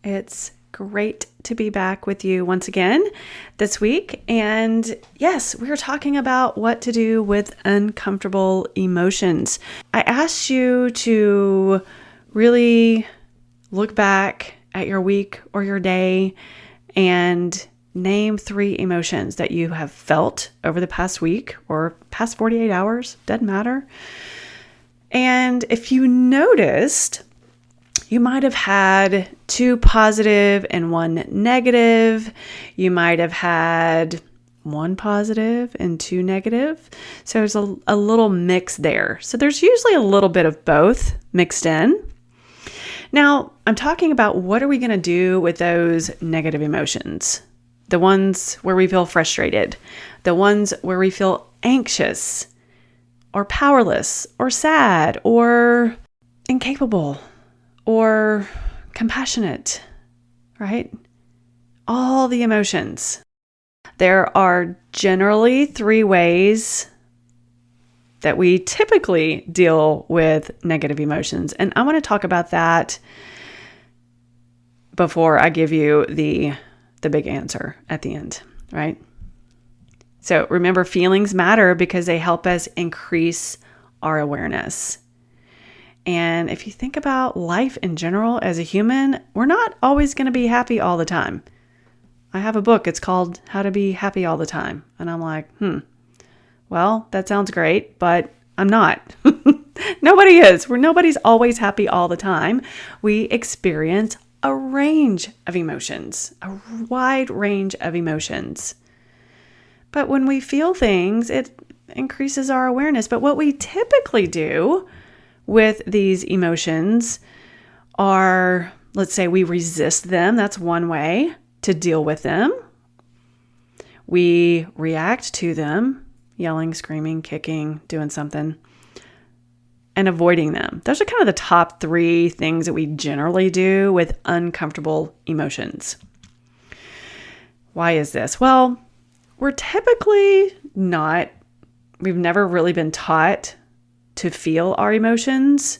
It's great to be back with you once again this week. And yes, we're talking about what to do with uncomfortable emotions. I asked you to really look back at your week or your day and name 3 emotions that you have felt over the past week or past 48 hours, doesn't matter. And if you noticed, you might have had 2 positive and 1 negative. You might have had 1 positive and 2 negative. So there's a little mix there. So there's usually a little bit of both mixed in. Now, I'm talking about what are we going to do with those negative emotions? The ones where we feel frustrated, the ones where we feel anxious or powerless or sad or incapable or compassionate, right? All the emotions. There are generally 3 ways that we typically deal with negative emotions. And I want to talk about that before I give you the big answer at the end, right? So remember, feelings matter because they help us increase our awareness. And if you think about life in general as a human, we're not always going to be happy all the time. I have a book, it's called How to Be Happy All the Time. And I'm like, well, that sounds great, but I'm not. Nobody is. Nobody's always happy all the time. We experience a range of emotions, a wide range of emotions. But when we feel things, it increases our awareness. But what we typically do with these emotions are, let's say we resist them. That's one way to deal with them. We react to them, yelling, screaming, kicking, doing something, and avoiding them. Those are kind of the top 3 things that we generally do with uncomfortable emotions. Why is this? Well, we're typically we've never really been taught to feel our emotions.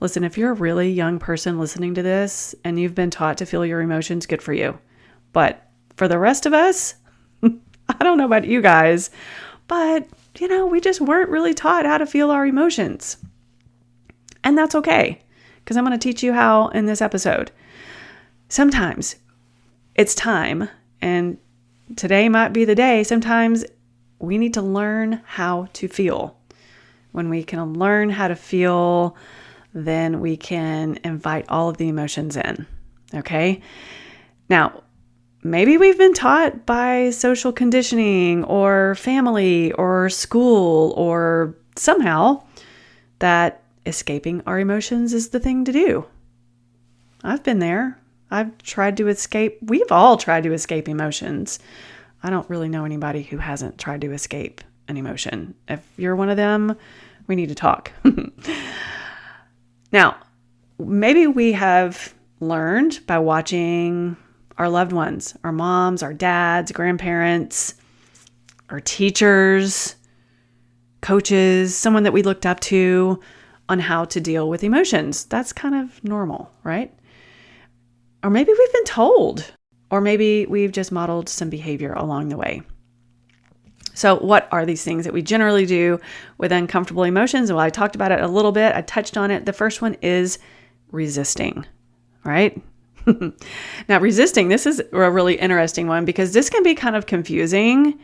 Listen, if you're a really young person listening to this and you've been taught to feel your emotions, good for you. But for the rest of us, I don't know about you guys, but we just weren't really taught how to feel our emotions. And that's okay, because I'm going to teach you how in this episode. Sometimes it's time, and today might be the day. Sometimes we need to learn how to feel. When we can learn how to feel, then we can invite all of the emotions in. Okay? Now, maybe we've been taught by social conditioning or family or school or somehow that escaping our emotions is the thing to do. I've been there. I've tried to escape. We've all tried to escape emotions. I don't really know anybody who hasn't tried to escape an emotion. If you're one of them, we need to talk. Now, maybe we have learned by watching our loved ones, our moms, our dads, grandparents, our teachers, coaches, someone that we looked up to on how to deal with emotions. That's kind of normal, right? Or maybe we've been told, or maybe we've just modeled some behavior along the way. So what are these things that we generally do with uncomfortable emotions? Well, I talked about it a little bit. I touched on it. The first one is resisting, right? Now, resisting, this is a really interesting one because this can be kind of confusing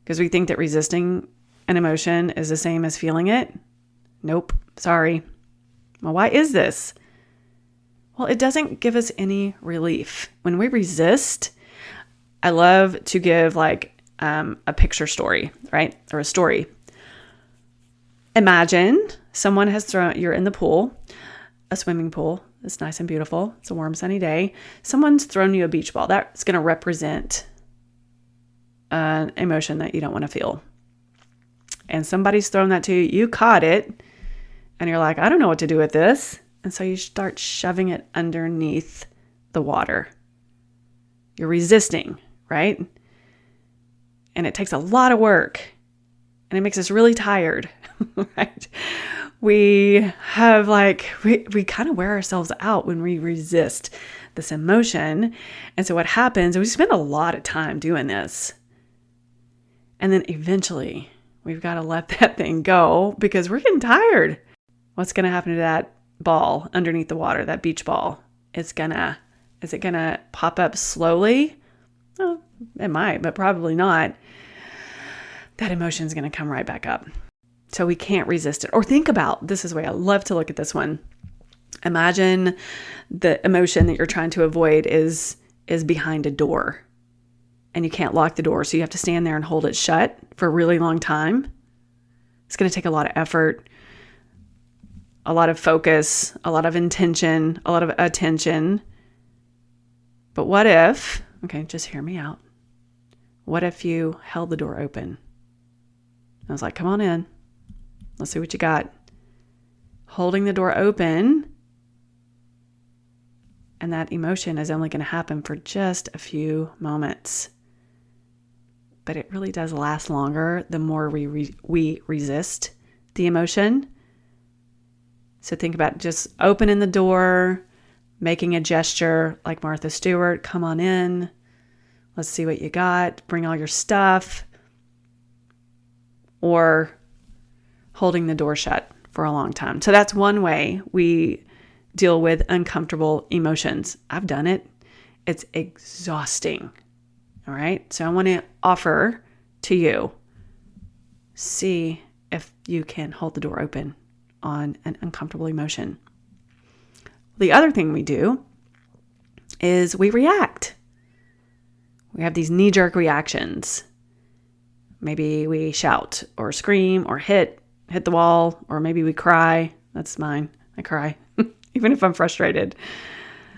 because we think that resisting an emotion is the same as feeling it. Nope. Sorry. Well, why is this? Well, it doesn't give us any relief. When we resist, I love to give a picture story, right? Or a story. Imagine someone you're in the pool, a swimming pool. It's nice and beautiful. It's a warm, sunny day. Someone's thrown you a beach ball. That's going to represent an emotion that you don't want to feel. And somebody's thrown that to you. You caught it. And you're like, I don't know what to do with this. And so you start shoving it underneath the water. You're resisting, right? And it takes a lot of work. And it makes us really tired, right? we have we kind of wear ourselves out when we resist this emotion. And so what happens is we spend a lot of time doing this. And then eventually we've got to let that thing go because we're getting tired. What's going to happen to that ball underneath the water, that beach ball? Is it going to pop up slowly? Well, it might, but probably not. That emotion is going to come right back up. So we can't resist it. Or think about, this is the way I love to look at this one. Imagine the emotion that you're trying to avoid is behind a door and you can't lock the door. So you have to stand there and hold it shut for a really long time. It's going to take a lot of effort, a lot of focus, a lot of intention, a lot of attention. But what if, okay, just hear me out. What if you held the door open? I was like, come on in. Let's see what you got. Holding the door open, and that emotion is only going to happen for just a few moments. But it really does last longer the more we resist the emotion. So think about just opening the door, making a gesture like Martha Stewart, come on in. Let's see what you got. Bring all your stuff. Or holding the door shut for a long time. So that's one way we deal with uncomfortable emotions. I've done it. It's exhausting. All right. So I want to offer to you, see if you can hold the door open on an uncomfortable emotion. The other thing we do is we react. We have these knee-jerk reactions. Maybe we shout or scream or hit the wall, or maybe we cry. That's mine. I cry, even if I'm frustrated.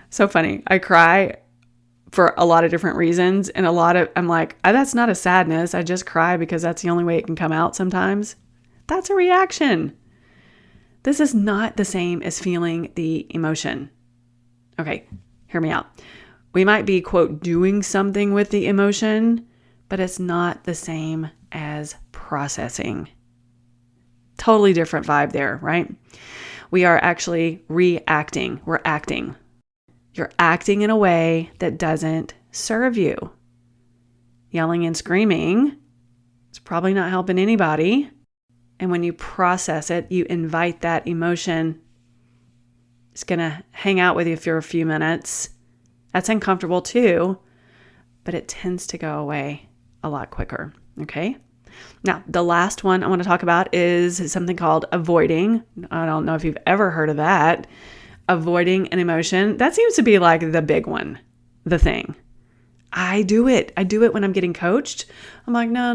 So funny. I cry for a lot of different reasons, and I'm like, that's not a sadness. I just cry because that's the only way it can come out sometimes. That's a reaction. This is not the same as feeling the emotion. Okay, hear me out. We might be, quote, doing something with the emotion, but it's not the same as processing. Totally different vibe there, right? We are actually reacting. We're acting. You're acting in a way that doesn't serve you. Yelling and screaming is probably not helping anybody. And when you process it, you invite that emotion. It's going to hang out with you for a few minutes. That's uncomfortable too, but it tends to go away a lot quicker. Okay. Now, the last one I want to talk about is something called avoiding. I don't know if you've ever heard of that. Avoiding an emotion. That seems to be like the big one, the thing. I do it. I do it when I'm getting coached. I'm like, no,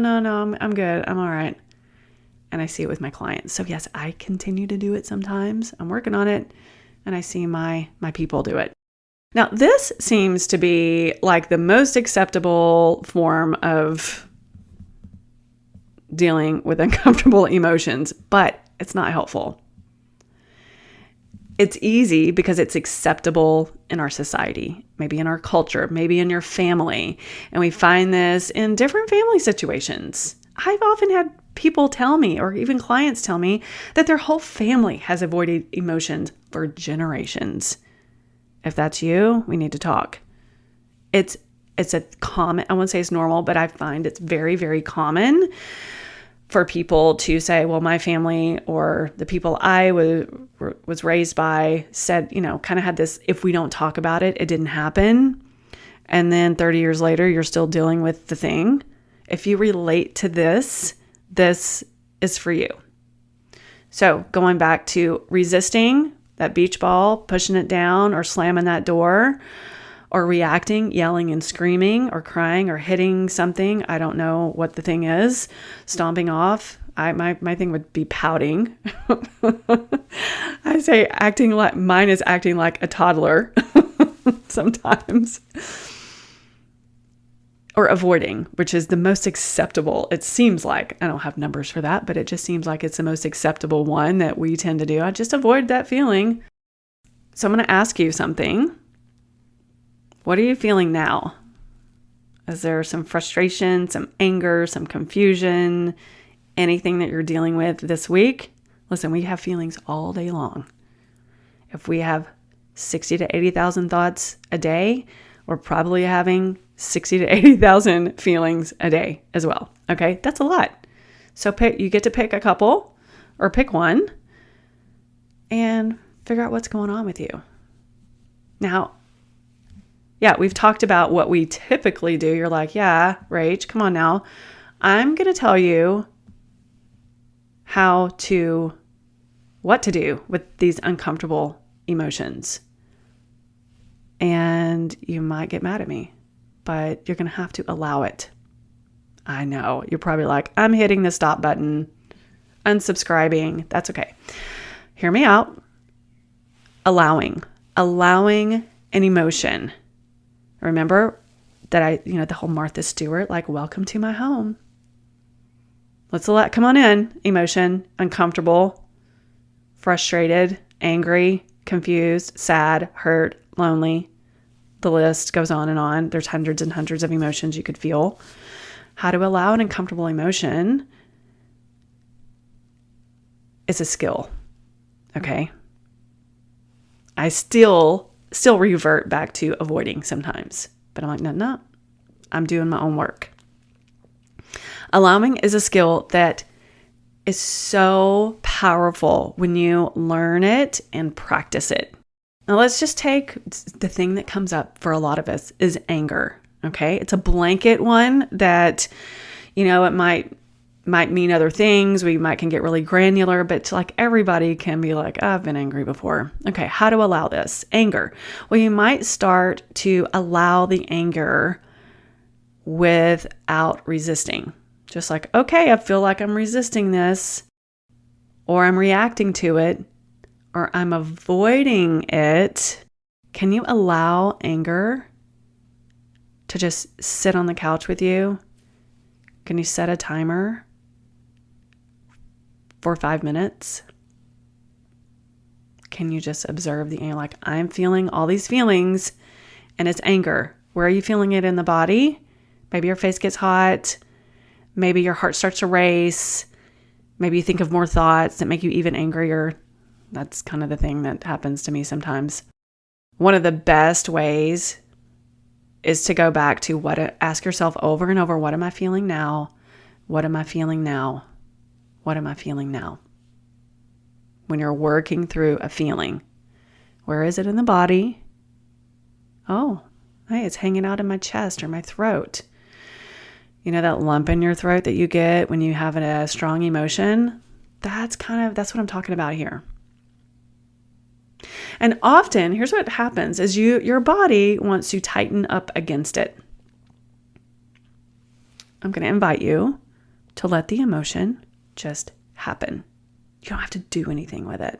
I'm good. I'm all right. And I see it with my clients. So yes, I continue to do it sometimes. I'm working on it, and I see my people do it. Now, this seems to be like the most acceptable form of dealing with uncomfortable emotions, but it's not helpful. It's easy because it's acceptable in our society, maybe in our culture, maybe in your family. And we find this in different family situations. I've often had people tell me, or even clients tell me, that their whole family has avoided emotions for generations. If that's you, we need to talk. It's a common, I won't say it's normal, but I find it's very, very common for people to say, well, my family or the people I was raised by said, kind of had this, if we don't talk about it, it didn't happen. And then 30 years later, you're still dealing with the thing. If you relate to this is for you. So going back to resisting that beach ball, pushing it down or slamming that door, or reacting, yelling and screaming or crying or hitting something. I don't know what the thing is. Stomping off. My thing would be pouting. I say mine is acting like a toddler sometimes. Or avoiding, which is the most acceptable. It seems like, I don't have numbers for that, but it just seems like it's the most acceptable one that we tend to do. I just avoid that feeling. So I'm going to ask you something. What are you feeling now? Is there some frustration, some anger, some confusion, anything that you're dealing with this week? Listen, we have feelings all day long. If we have 60 to 80,000 thoughts a day, we're probably having 60 to 80,000 feelings a day as well. Okay, that's a lot. So you get to pick a couple or pick one and figure out what's going on with you. Now, yeah, we've talked about what we typically do. You're like, yeah, Rach, come on now. I'm going to tell you what to do with these uncomfortable emotions. And you might get mad at me, but you're going to have to allow it. I know. You're probably like, I'm hitting the stop button, unsubscribing. That's okay. Hear me out. Allowing an emotion. Remember that the whole Martha Stewart, like, welcome to my home. Come on in, emotion, uncomfortable, frustrated, angry, confused, sad, hurt, lonely. The list goes on and on. There's hundreds and hundreds of emotions you could feel. How to allow an uncomfortable emotion is a skill. Okay. I still revert back to avoiding sometimes, but I'm like, no, I'm doing my own work. Allowing is a skill that is so powerful when you learn it and practice it. Now let's just take the thing that comes up for a lot of us is anger. Okay. It's a blanket one that, it might mean other things. We can get really granular, but like everybody can be like, I've been angry before. Okay. How to allow this anger? Well, you might start to allow the anger without resisting. Just like, okay, I feel like I'm resisting this, or I'm reacting to it, or I'm avoiding it. Can you allow anger to just sit on the couch with you? Can you set a timer for 5 minutes? Can you just observe the anger? Like, I'm feeling all these feelings and it's anger. Where are you feeling it in the body? Maybe your face gets hot. Maybe your heart starts to race. Maybe you think of more thoughts that make you even angrier. That's kind of the thing that happens to me sometimes. One of the best ways is to go back to ask yourself over and over, what am I feeling now? What am I feeling now? What am I feeling now? When you're working through a feeling, where is it in the body? Oh, hey, it's hanging out in my chest or my throat. That lump in your throat that you get when you have a strong emotion, that's what I'm talking about here. And often, here's what happens is your body wants to tighten up against it. I'm going to invite you to let the emotion just happen. You don't have to do anything with it.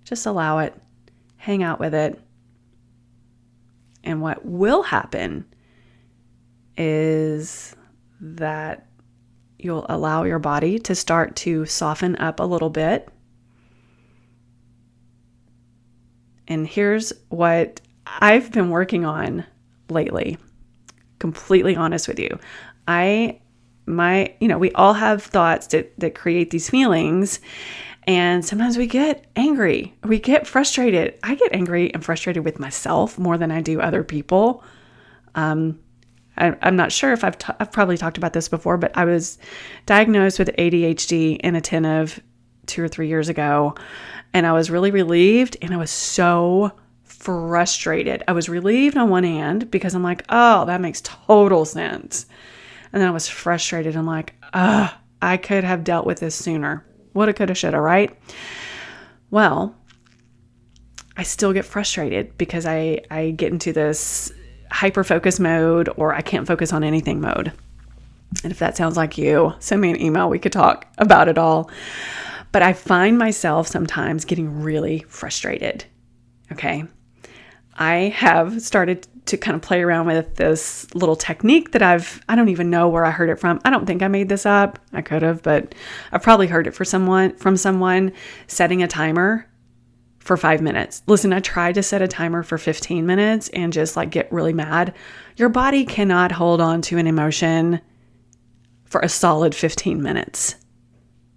Just allow it, hang out with it. And what will happen is that you'll allow your body to start to soften up a little bit. And here's what I've been working on lately. Completely honest with you. We all have thoughts that create these feelings. And sometimes we get angry. We get frustrated. I get angry and frustrated with myself more than I do other people. I'm not sure if I've probably talked about this before, but I was diagnosed with ADHD inattentive 2 or 3 years ago, and I was really relieved, and I was so frustrated. I was relieved on one hand because I'm like, oh, that makes total sense. And then I was frustrated. I'm like, I could have dealt with this sooner. Woulda, coulda, shoulda, right? Well, I still get frustrated because I get into this hyper-focus mode, or I can't focus on anything mode. And if that sounds like you, send me an email. We could talk about it all. But I find myself sometimes getting really frustrated. Okay. I have started to kind of play around with this little technique that I don't even know where I heard it from. I don't think I made this up. I could have, but I probably heard it from someone setting a timer for 5 minutes. Listen, I tried to set a timer for 15 minutes and just get really mad. Your body cannot hold on to an emotion for a solid 15 minutes.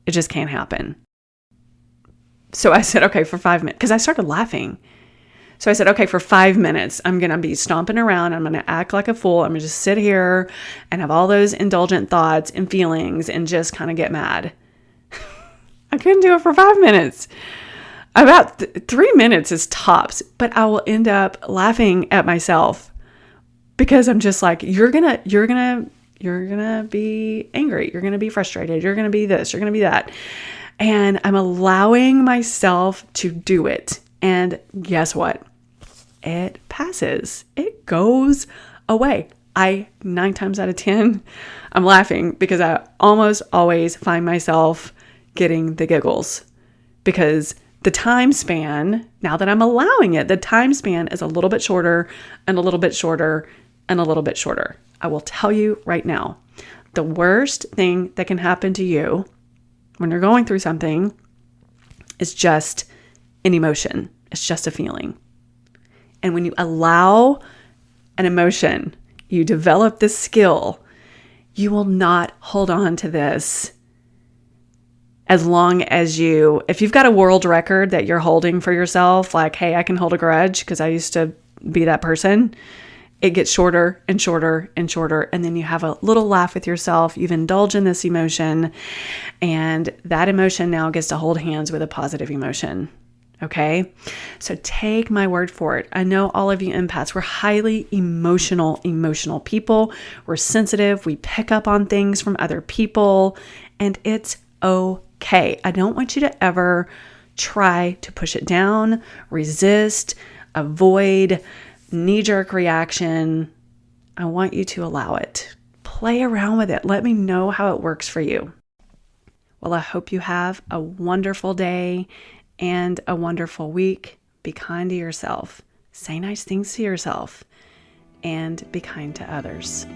It just can't happen. So I said, okay, for 5 minutes, because I started laughing. So I said, okay, for 5 minutes, I'm going to be stomping around. I'm going to act like a fool. I'm going to just sit here and have all those indulgent thoughts and feelings and just kind of get mad. I couldn't do it for 5 minutes. About 3 minutes is tops, but I will end up laughing at myself because I'm just like, you're going to be angry. You're going to be frustrated. You're going to be this, you're going to be that. And I'm allowing myself to do it. And guess what? It passes. It goes away. 9 times out of 10, I'm laughing because I almost always find myself getting the giggles because the time span, now that I'm allowing it, the time span is a little bit shorter and a little bit shorter and a little bit shorter. I will tell you right now, the worst thing that can happen to you when you're going through something is just an emotion. It's just a feeling. And when you allow an emotion, you develop this skill, you will not hold on to this as long as if you've got a world record that you're holding for yourself, like, hey, I can hold a grudge because I used to be that person. It gets shorter and shorter and shorter. And then you have a little laugh with yourself. You've indulged in this emotion. And that emotion now gets to hold hands with a positive emotion. Okay, so take my word for it. I know all of you empaths, we're highly emotional people. We're sensitive. We pick up on things from other people, and it's okay. I don't want you to ever try to push it down, resist, avoid, knee-jerk reaction. I want you to allow it. Play around with it. Let me know how it works for you. Well, I hope you have a wonderful day and a wonderful week. Be kind to yourself. Say nice things to yourself and be kind to others.